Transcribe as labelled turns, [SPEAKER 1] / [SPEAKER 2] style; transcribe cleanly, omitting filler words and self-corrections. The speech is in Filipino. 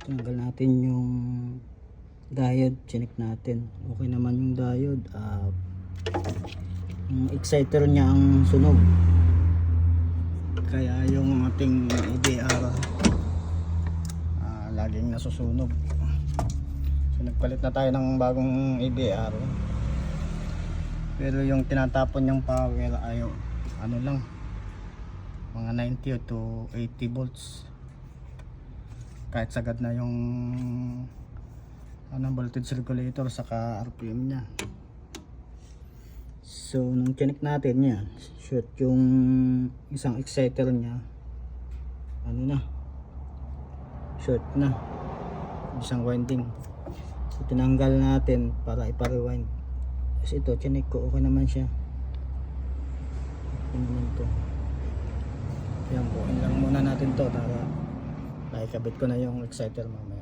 [SPEAKER 1] Tanggal natin yung diode, chinik natin. Okay naman yung diode. Yung exciter niya ang sunog. Kaya yung ating EBR laging nasusunog. So nagpalit na tayo ng bagong EBR. Pero yung tinatapon yung power ay ano lang, mga 90 to 80 volts. Kahit sagad na yung voltage regulator saka RPM nya. So nung chinik natin yan, shoot yung isang exciter nya, short na isang winding. So tinanggal natin para ipa-rewind. Kasi ito chinik ko, okay naman siya. Okay naman to. Yan, buuin lang muna natin to para nakikabit ko na yung exciter mamaya.